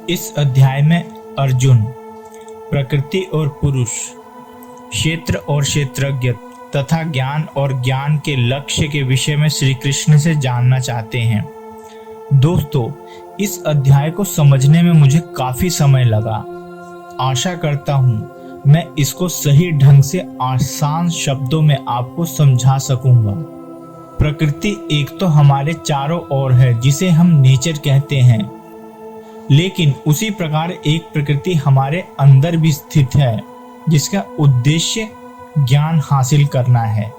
इस अध्याय में अर्जुन प्रकृति और पुरुष, क्षेत्र और क्षेत्रज्ञ तथा ज्ञान और ज्ञान के लक्ष्य के विषय में श्री कृष्ण से जानना चाहते हैं। दोस्तों, इस अध्याय को समझने में मुझे काफी समय लगा। आशा करता हूँ मैं इसको सही ढंग से आसान शब्दों में आपको समझा सकूंगा। प्रकृति एक तो हमारे चारों ओर है जिसे हम नेचर कहते हैं, लेकिन उसी प्रकार एक प्रकृति हमारे अंदर भी स्थित है जिसका उद्देश्य ज्ञान हासिल करना है।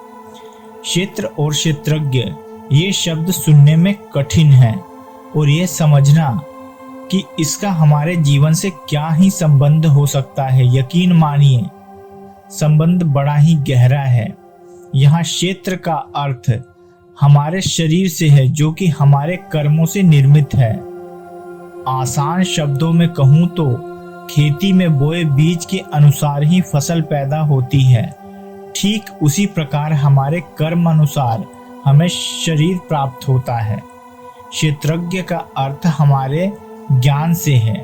क्षेत्र और क्षेत्रज्ञ ये शब्द सुनने में कठिन है और ये समझना कि इसका हमारे जीवन से क्या ही संबंध हो सकता है, यकीन मानिए संबंध बड़ा ही गहरा है। यहाँ क्षेत्र का अर्थ हमारे शरीर से है जो कि हमारे कर्मों से निर्मित है। आसान शब्दों में कहूँ तो खेती में बोए बीज के अनुसार ही फसल पैदा होती है। ठीक उसी प्रकार हमारे कर्म अनुसार हमें शरीर प्राप्त होता है। क्षेत्रज्ञ का अर्थ हमारे ज्ञान से है,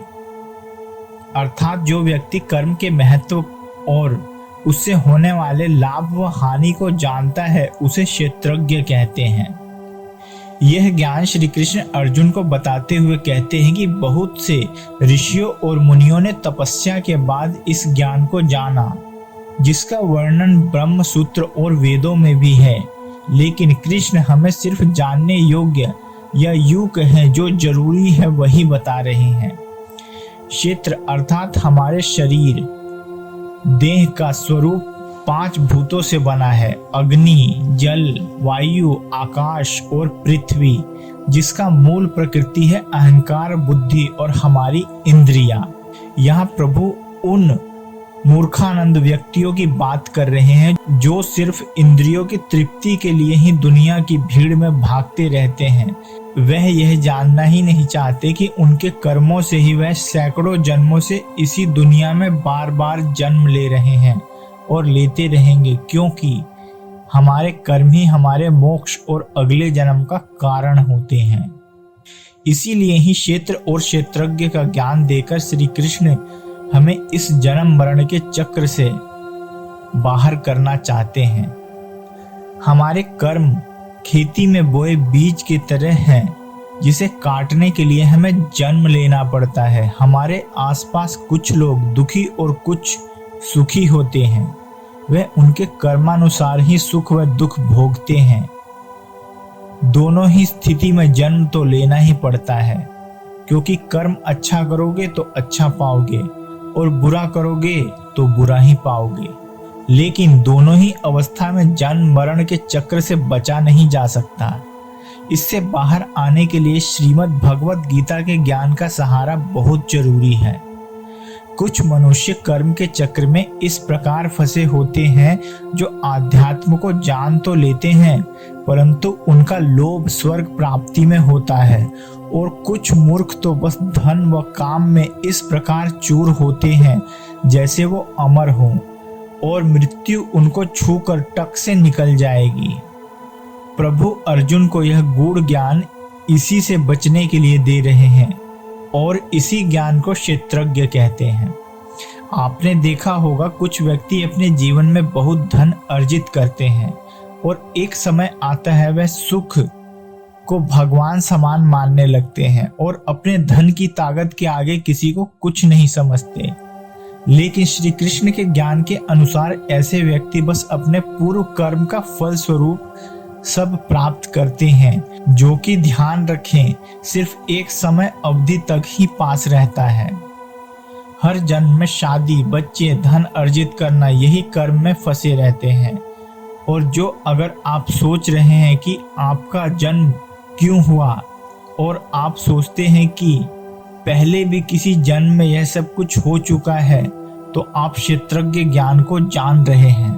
अर्थात जो व्यक्ति कर्म के महत्व और उससे होने वाले लाभ व हानि को जानता है उसे क्षेत्रज्ञ कहते हैं। यह ज्ञान श्री कृष्ण अर्जुन को बताते हुए कहते हैं कि बहुत से ऋषियों और मुनियों ने तपस्या के बाद इस ज्ञान को जाना, जिसका वर्णन ब्रह्म सूत्र और वेदों में भी है। लेकिन कृष्ण हमें सिर्फ जानने योग्य या यूं कहें जो जरूरी है वही बता रहे हैं। क्षेत्र अर्थात हमारे शरीर देह का स्वरूप 5 भूतों से बना है, अग्नि, जल, वायु, आकाश और पृथ्वी, जिसका मूल प्रकृति है अहंकार, बुद्धि और हमारी इंद्रियां। यहाँ प्रभु उन मूर्खानंद व्यक्तियों की बात कर रहे हैं जो सिर्फ इंद्रियों की तृप्ति के लिए ही दुनिया की भीड़ में भागते रहते हैं। वह यह जानना ही नहीं चाहते कि उनके कर्मों से ही वह सैकड़ों जन्मों से इसी दुनिया में बार बार जन्म ले रहे हैं और लेते रहेंगे, क्योंकि हमारे कर्म ही हमारे मोक्ष और अगले जन्म का कारण होते हैं। इसीलिए ही क्षेत्र और क्षेत्रज्ञ का ज्ञान देकर श्री कृष्ण हमें इस जन्म मरण के चक्र से बाहर करना चाहते हैं। हमारे कर्म खेती में बोए बीज की तरह हैं, जिसे काटने के लिए हमें जन्म लेना पड़ता है। हमारे आसपास कुछ लोग दुखी और कुछ सुखी होते हैं। वे उनके कर्मानुसार ही सुख व दुख भोगते हैं। दोनों ही स्थिति में जन्म तो लेना ही पड़ता है, क्योंकि कर्म अच्छा करोगे तो अच्छा पाओगे और बुरा करोगे तो बुरा ही पाओगे। लेकिन दोनों ही अवस्था में जन्म मरण के चक्र से बचा नहीं जा सकता। इससे बाहर आने के लिए श्रीमद् भगवत गीता के ज्ञान का सहारा बहुत जरूरी है। कुछ मनुष्य कर्म के चक्र में इस प्रकार फंसे होते हैं जो आध्यात्म को जान तो लेते हैं, परंतु उनका लोभ स्वर्ग प्राप्ति में होता है। और कुछ मूर्ख तो बस धन व काम में इस प्रकार चूर होते हैं जैसे वो अमर हों और मृत्यु उनको छूकर टक से निकल जाएगी। प्रभु अर्जुन को यह गूढ़ ज्ञान इसी से बचने के लिए दे रहे हैं और इसी ज्ञान को क्षेत्रज्ञ कहते हैं। आपने देखा होगा कुछ व्यक्ति अपने जीवन में बहुत धन अर्जित करते हैं और एक समय आता है वह सुख को भगवान समान मानने लगते हैं और अपने धन की ताकत के आगे किसी को कुछ नहीं समझते। लेकिन श्री कृष्ण के ज्ञान के अनुसार ऐसे व्यक्ति बस अपने पूर्व कर्म का फल स्वरूप सब प्राप्त करते हैं, जो कि ध्यान रखें सिर्फ एक समय अवधि तक ही पास रहता है। हर जन्म में शादी, बच्चे, धन अर्जित करना, यही कर्म में फंसे रहते हैं। और जो अगर आप सोच रहे हैं कि आपका जन्म क्यों हुआ और आप सोचते हैं कि पहले भी किसी जन्म में यह सब कुछ हो चुका है, तो आप क्षेत्रज्ञ ज्ञान को जान रहे हैं,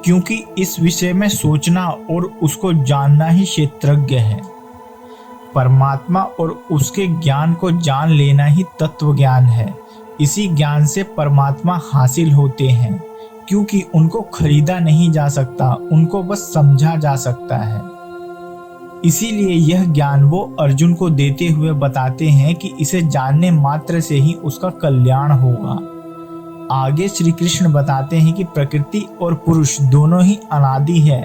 क्योंकि इस विषय में सोचना और उसको जानना ही क्षेत्रज्ञ है। परमात्मा और उसके ज्ञान को जान लेना ही तत्व ज्ञान है। इसी ज्ञान से परमात्मा हासिल होते हैं, क्योंकि उनको खरीदा नहीं जा सकता, उनको बस समझा जा सकता है। इसीलिए यह ज्ञान वो अर्जुन को देते हुए बताते हैं कि इसे जानने मात्र से ही उसका कल्याण होगा। आगे श्री कृष्ण बताते हैं कि प्रकृति और पुरुष दोनों ही अनादि है,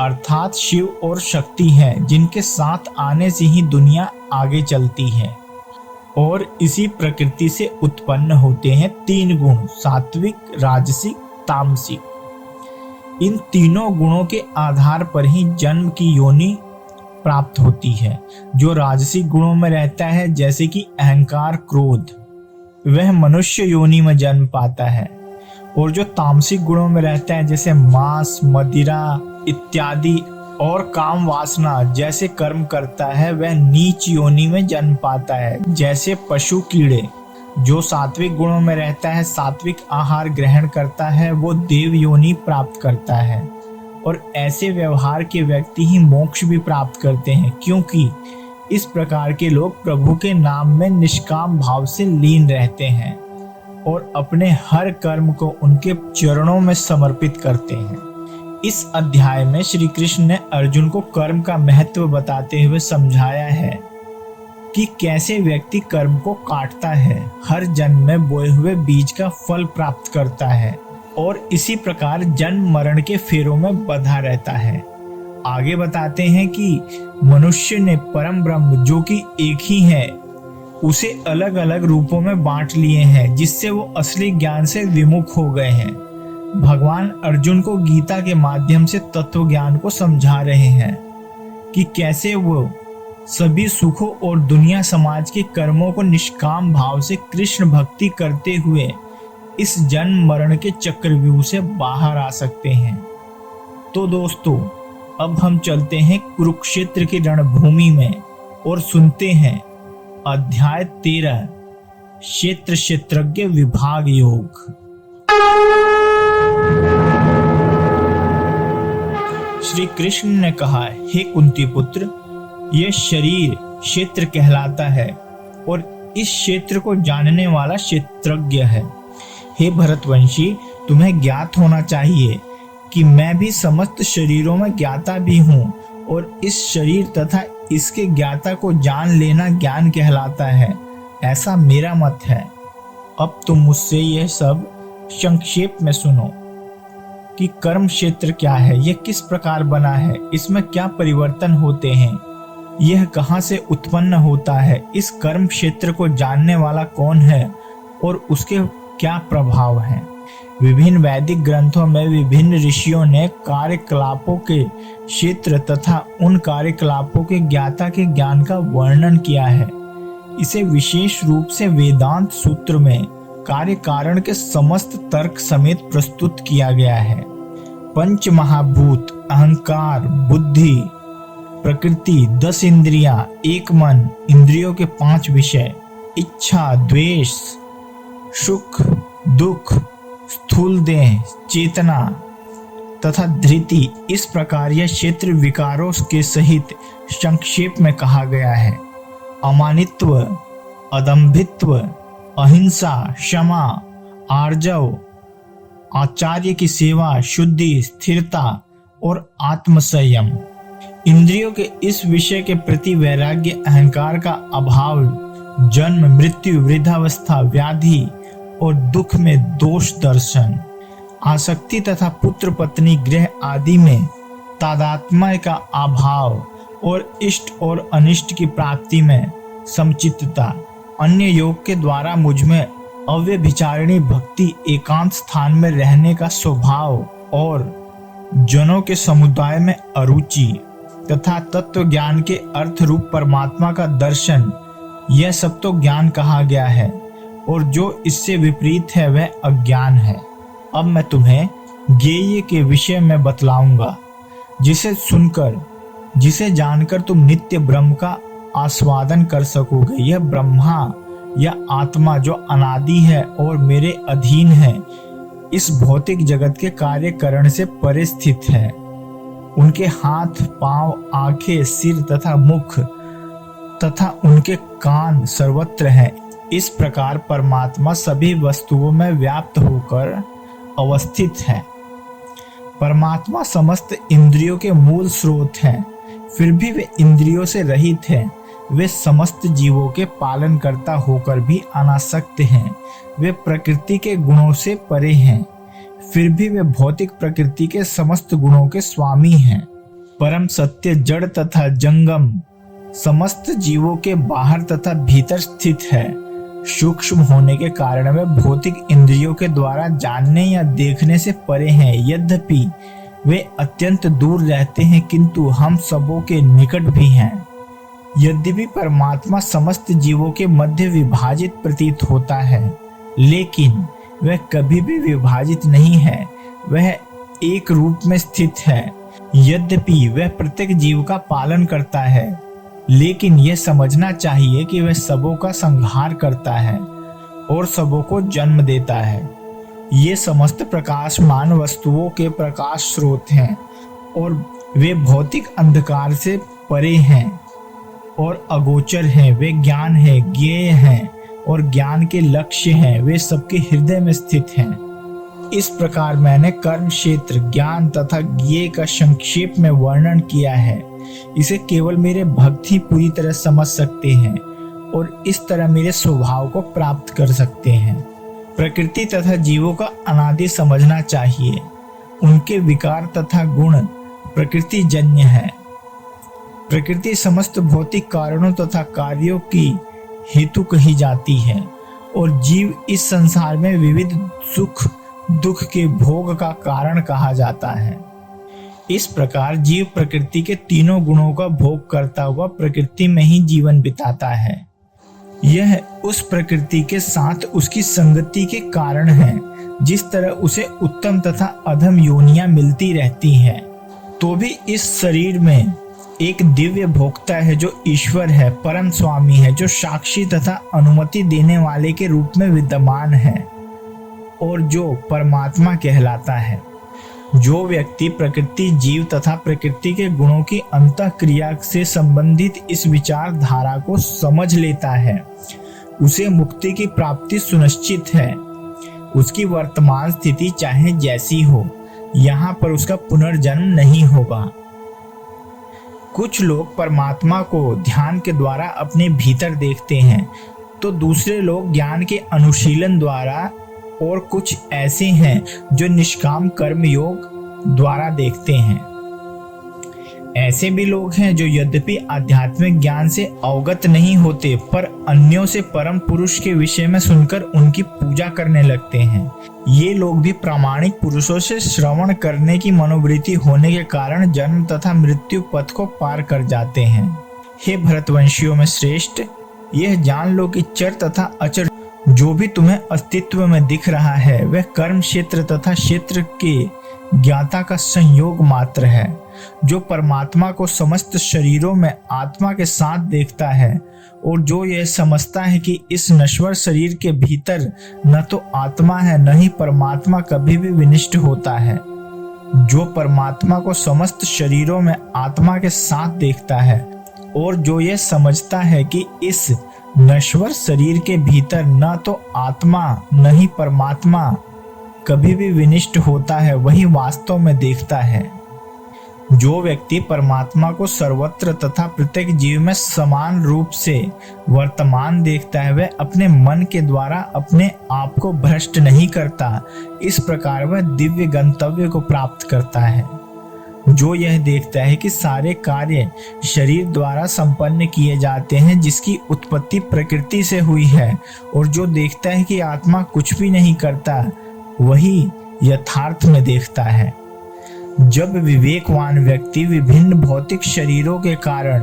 अर्थात शिव और शक्ति है, जिनके साथ आने से ही दुनिया आगे चलती है। और इसी प्रकृति से उत्पन्न होते हैं तीन गुण, सात्विक, राजसिक, तामसिक। इन तीनों गुणों के आधार पर ही जन्म की योनि प्राप्त होती है। जो राजसिक गुणों में रहता है, जैसे कि अहंकार, क्रोध, वह मनुष्य योनि में जन्म पाता है। और जो तामसिक गुणों में रहता है, जैसे मांस, मदिरा इत्यादि और काम वासना जैसे कर्म करता है, वह नीच योनि में जन्म पाता है, जैसे पशु, कीड़े। जो सात्विक गुणों में रहता है, सात्विक आहार ग्रहण करता है, वो देव योनि प्राप्त करता है। और ऐसे व्यवहार के व्यक्ति ही मोक्ष भी प्राप्त करते हैं, क्योंकि इस प्रकार के लोग प्रभु के नाम में निष्काम भाव से लीन रहते हैं और अपने हर कर्म को उनके चरणों में समर्पित करते हैं। इस अध्याय में श्री कृष्ण ने अर्जुन को कर्म का महत्व बताते हुए समझाया है कि कैसे व्यक्ति कर्म को काटता है, हर जन्म में बोए हुए बीज का फल प्राप्त करता है और इसी प्रकार जन्म मरण के फेरों में बंधा रहता है। आगे बताते हैं कि मनुष्य ने परम ब्रह्म, जो कि एक ही है, उसे अलग अलग रूपों में बांट लिए हैं, जिससे वो असली ज्ञान से विमुख हो गए हैं। भगवान अर्जुन को गीता के माध्यम से तत्व ज्ञान को समझा रहे हैं कि कैसे वो सभी सुखों और दुनिया समाज के कर्मों को निष्काम भाव से कृष्ण भक्ति करते हुए इस जन्म मरण के चक्रव्यूह से बाहर आ सकते हैं। तो दोस्तों, अब हम चलते हैं कुरुक्षेत्र की रणभूमि में और सुनते हैं अध्याय 13, क्षेत्र क्षेत्रज्ञ विभाग योग। श्री कृष्ण ने कहा, हे कुंती पुत्र, यह शरीर क्षेत्र कहलाता है और इस क्षेत्र को जानने वाला क्षेत्रज्ञ है। हे भरतवंशी, तुम्हें ज्ञात होना चाहिए कि मैं भी समस्त शरीरों में ज्ञाता भी हूँ और इस शरीर तथा इसके ज्ञाता को जान लेना ज्ञान कहलाता है, ऐसा मेरा मत है। अब तुम मुझसे यह सब संक्षेप में सुनो कि कर्म क्षेत्र क्या है, यह किस प्रकार बना है, इसमें क्या परिवर्तन होते हैं, यह कहाँ से उत्पन्न होता है, इस कर्म क्षेत्र को जानने वाला कौन है और उसके क्या प्रभाव हैं। विभिन्न वैदिक ग्रंथों में विभिन्न ऋषियों ने कार्यकलापों के क्षेत्र तथा उन कार्यकलापों के ज्ञाता के ज्ञान का वर्णन किया है। इसे विशेष रूप से वेदांत सूत्र में कार्य कारण के समस्त तर्क समेत प्रस्तुत किया गया है। पंच महाभूत, अहंकार, बुद्धि, प्रकृति, 10 इंद्रियां, एक मन, इंद्रियों के 5 विषय, इच्छा, द्वेष, सुख, दुख, स्थूल देह, चेतना तथा धृति, इस प्रकार यह क्षेत्र विकारों के सहित संक्षेप में कहा गया है। अमानित्व, अदम्भित्व, अहिंसा, क्षमा, आर्जव, आचार्य की सेवा, शुद्धि, स्थिरता और आत्मसंयम। इंद्रियों के इस विषय के प्रति वैराग्य, अहंकार का अभाव, जन्म, मृत्यु, वृद्धावस्था, व्याधि और दुख में दोष दर्शन, आसक्ति तथा पुत्र पत्नी गृह आदि में तादात्म्य का अभाव और इष्ट और अनिष्ट की प्राप्ति में समचित्तता, अन्य योग के द्वारा मुझमें अव्यभिचारिणी भक्ति, एकांत स्थान में रहने का स्वभाव और जनों के समुदाय में अरुचि तथा तत्व ज्ञान के अर्थ रूप परमात्मा का दर्शन, यह सब तो ज्ञान कहा गया है और जो इससे विपरीत है वह अज्ञान है। अब मैं तुम्हें ज्ञेय के विषय में बतलाऊंगा, जिसे सुनकर, जिसे जानकर तुम नित्य ब्रह्म का आस्वादन कर सकोगे। यह ब्रह्मा या आत्मा जो अनादि है और मेरे अधीन है, इस भौतिक जगत के कार्यकरण से परे स्थित है। उनके हाथ, पांव, आंखें, सिर तथा मुख तथा उनके कान सर्वत्र हैं। इस प्रकार परमात्मा सभी वस्तुओं में व्याप्त होकर अवस्थित है। परमात्मा समस्त इंद्रियों के मूल स्रोत हैं। फिर भी वे इंद्रियों से रहित हैं। वे समस्त जीवों के पालनकर्ता होकर भी अनासक्त हैं। वे प्रकृति के गुणों से परे हैं, फिर भी वे भौतिक प्रकृति के समस्त गुणों के स्वामी हैं। परम सत्य जड़ तथा जंगम समस्त जीवों के बाहर तथा भीतर स्थित है। सूक्ष्म होने के कारण वे भौतिक इंद्रियों के द्वारा जानने या देखने से परे हैं। यद्यपि वे अत्यंत दूर रहते हैं, किंतु हम सबों के निकट भी हैं। यद्यपि परमात्मा समस्त जीवों के मध्य विभाजित प्रतीत होता है, लेकिन वह कभी भी विभाजित नहीं है। वह एक रूप में स्थित है। यद्यपि वह प्रत्येक जीव का पालन करता है, लेकिन यह समझना चाहिए कि वह सबों का संहार करता है और सबों को जन्म देता है। ये समस्त प्रकाशमान वस्तुओं के प्रकाश स्रोत हैं और वे भौतिक अंधकार से परे हैं और अगोचर हैं। वे ज्ञान है, ज्ञेय हैं और ज्ञान के लक्ष्य हैं। वे सबके हृदय में स्थित हैं। इस प्रकार मैंने कर्म क्षेत्र, ज्ञान तथा ज्ञेय का संक्षेप में वर्णन किया है। इसे केवल मेरे भक्त ही पूरी तरह समझ सकते हैं और इस तरह मेरे स्वभाव को प्राप्त कर सकते हैं। प्रकृति तथा जीवों का अनादि समझना चाहिए। उनके विकार तथा गुण प्रकृति जन्य है। प्रकृति समस्त भौतिक कारणों तथा कार्यों की हेतु कही जाती है और जीव इस संसार में विविध सुख दुख के भोग का कारण कहा जाता है। इस प्रकार जीव प्रकृति के तीनों गुणों का भोग करता हुआ प्रकृति में ही जीवन बिताता है। यह उस प्रकृति के साथ उसकी संगति के कारण है। जिस तरह उसे उत्तम तथा अधम योनियां मिलती रहती हैं, तो भी इस शरीर में एक दिव्य भोक्ता है जो ईश्वर है, परम स्वामी है, जो साक्षी तथा अनुमति देने वाले के रूप में विद्यमान है और जो परमात्मा कहलाता है। जो व्यक्ति प्रकृति, जीव तथा प्रकृति के गुणों की अंतःक्रिया से संबंधित इस विचारधारा को समझ लेता है, उसे मुक्ति की प्राप्ति सुनिश्चित है। उसकी वर्तमान स्थिति चाहे जैसी हो, यहाँ पर उसका पुनर्जन्म नहीं होगा। कुछ लोग परमात्मा को ध्यान के द्वारा अपने भीतर देखते हैं, तो दूसरे लोग ज्ञान के अनुशीलन द्वारा, और कुछ ऐसे हैं जो निष्काम कर्म योग द्वारा देखते हैं। ऐसे भी लोग हैं जो यद्यपि आध्यात्मिक ज्ञान से अवगत नहीं होते, पर अन्यों से परम पुरुष के विषय में सुनकर उनकी पूजा करने लगते हैं। ये लोग भी प्रामाणिक पुरुषों से श्रवण करने की मनोवृत्ति होने के कारण जन्म तथा मृत्यु पथ को पार कर जाते हैं। हे भरतवंशियों में श्रेष्ठ, यह जान लो कि चर तथा अचर जो भी तुम्हें अस्तित्व में दिख रहा है, वह कर्म क्षेत्र तथा क्षेत्र के ज्ञाता का संयोग मात्र है। जो परमात्मा को समस्त शरीरों में आत्मा के साथ देखता है और जो यह समझता है कि इस नश्वर शरीर के भीतर न तो आत्मा है न ही परमात्मा कभी भी विनिष्ट होता है। जो परमात्मा को समस्त शरीरों में आत्मा के साथ देखता है और जो यह समझता है कि इस नश्वर शरीर के भीतर न तो आत्मा न ही परमात्मा कभी भी विनिष्ट होता है, वही वास्तव में देखता है। जो व्यक्ति परमात्मा को सर्वत्र तथा प्रत्येक जीव में समान रूप से वर्तमान देखता है, वह अपने मन के द्वारा अपने आप को भ्रष्ट नहीं करता। इस प्रकार वह दिव्य गंतव्य को प्राप्त करता है। जो यह देखता है कि सारे कार्य शरीर द्वारा संपन्न किए जाते हैं, जिसकी उत्पत्ति प्रकृति से हुई है, और जो देखता है कि आत्मा कुछ भी नहीं करता, वही यथार्थ में देखता है। जब विवेकवान व्यक्ति विभिन्न भौतिक शरीरों के कारण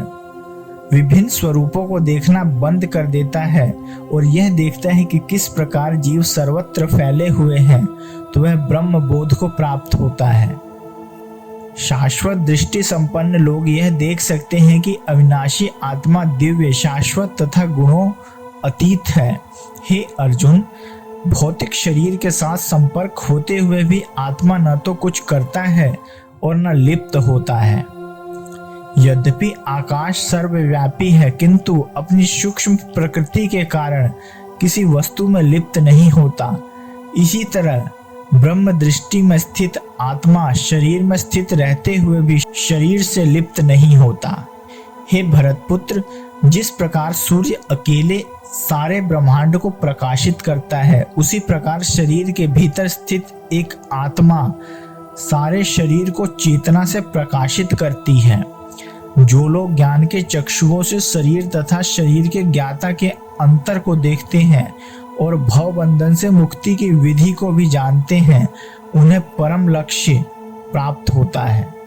विभिन्न स्वरूपों को देखना बंद कर देता है और यह देखता है कि किस प्रकार जीव सर्वत्र फैले हुए हैं, तो वह ब्रह्म बोध को प्राप्त होता है। शाश्वत दृष्टि संपन्न लोग यह देख सकते हैं कि अविनाशी आत्मा दिव्य, शाश्वत तथा गुणों अतीत है। हे अर्जुन, भौतिक शरीर के साथ संपर्क होते हुए भी आत्मा न तो कुछ करता है और न लिप्त होता है। यद्यपि आकाश सर्वव्यापी है, किंतु अपनी सूक्ष्म प्रकृति के कारण किसी वस्तु में लिप्त नहीं होता। इसी तरह ब्रह्म दृष्टि में स्थित आत्मा शरीर में स्थित रहते हुए भी शरीर से लिप्त नहीं होता। हे भरतपुत्र, जिस प्रकार सूर्य अकेले सारे ब्रह्मांड को प्रकाशित करता है, उसी प्रकार शरीर के भीतर स्थित एक आत्मा सारे शरीर को चेतना से प्रकाशित करती है। जो लोग ज्ञान के चक्षुओं से शरीर तथा शरीर के ज्ञाता के अंतर को देखते हैं और भव बंधन से मुक्ति की विधि को भी जानते हैं, उन्हें परम लक्ष्य प्राप्त होता है।